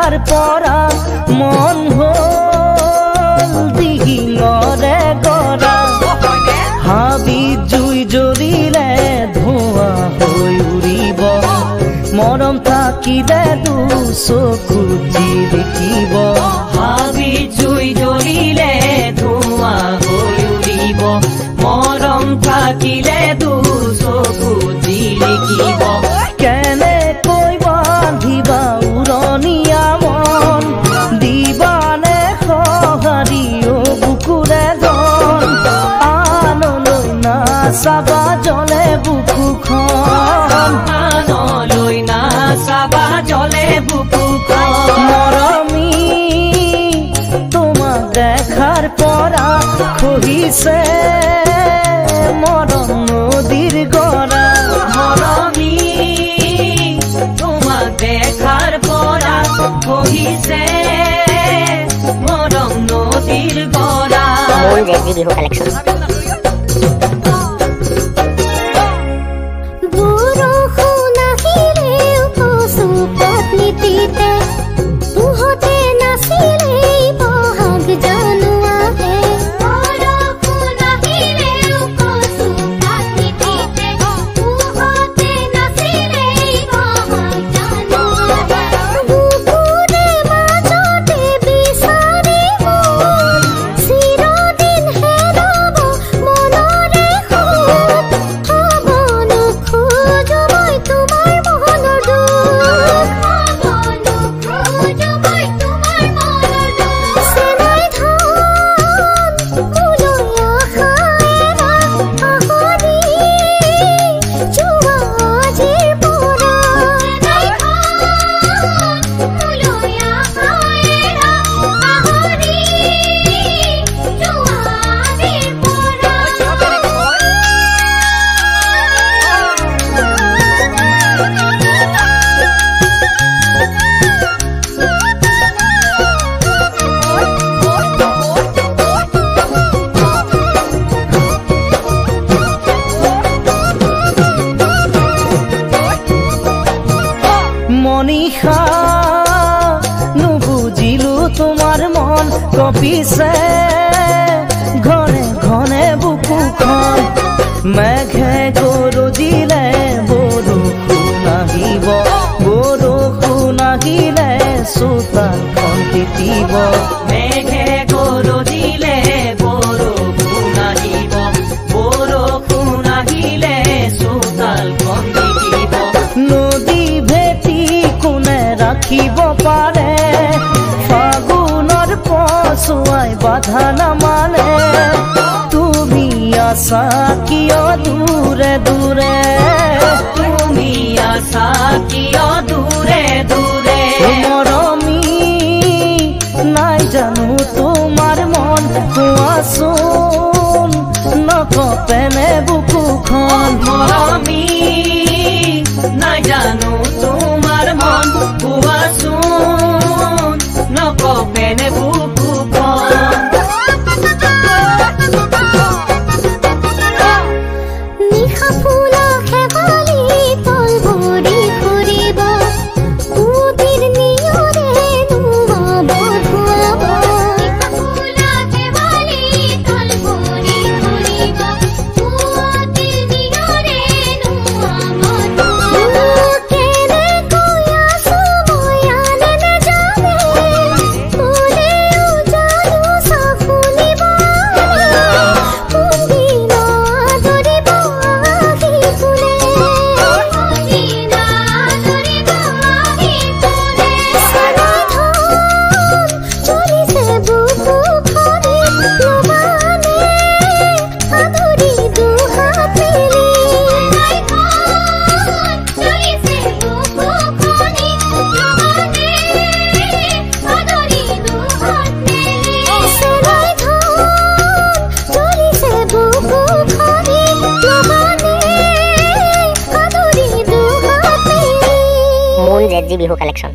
দেখাৰ পৰা মন হল দিহিঙৰে গৰা হাবি জুই জ্বলিলে ধোঁৱা হৈ উৰিব মৰম থাকিলে দুচকু জিলিকিব হাবি জুই জ্বলিলে ধোঁৱা হৈ উৰিব মৰম থাকিলে দুচকু জিলিকিব কেনেকৈ বান্ধিবা উৰণীয়া মন দিবানে সঁহাৰি বুকুৰে জন আনলৈ নাচাবা জ্বলে বুকুখন আনলৈ নাচাবা জ্বলে বুকুখন মৰমী তোমাক দেখাৰ পৰা খহিছে মৰম নদীৰ গৰা মৰমী তোমাক দেখাৰ পৰা খহিছে মৰম নদীৰ গৰা বিহু কালেকশ্যন মনিষা নুবুজিলো তোমাৰ মন কঁপিছে ঘনে ঘনে বুকুখন মেঘে গৰজিলে বৰষুণ আহিব বৰষুণ আহিলে চোতালখন তিতিব মেঘে গৰজিলে বৰষুণ আহিব বৰষুণ আহিলে চোতালখন তিতিব নদী ভেটি কোনে ৰাখিব পাৰে ফাগুনৰ পছুৱাই বাধা নামানে তুমি আছা কিয় দূৰে দূৰে তুমি আছা কিয় দূৰে দূৰে মৰমী নাই জানো তোমাৰ মন কোৱাচোন নকপেনে বুকুখন মৰমী নাই জানো তোমাৰ মন কোৱাচোন নকপেনে বুকুখন নিশা ফুলা খেৱালি তল ভৰি ফুৰিব উদিৰ নিয়ৰে নুৱাব ধুৱাব নিশা ফুলা খেৱালি তল ভৰি ফুৰিব উদিৰ নিয়ৰে নুৱাব ধুৱাব কেনেকৈ আছো মই আনে নেজানে তোলেও জানো চাফুলিব কোনদিনা আদৰিব আহি ফুলে কোনদিনা আদৰিব আহি ফুলে চালাই ধন চলিছে বুকুখনি লবানে আদৰি দুহাত মেলি চালাই ধন চলিছে বুকুখনি লবানে আদৰি দুহাত মেলি চালাই ধন চলিছে বুকুখনি লবানে আদৰি দুহাত মেলি মূল জেডজি বিহু কালেকশ্যন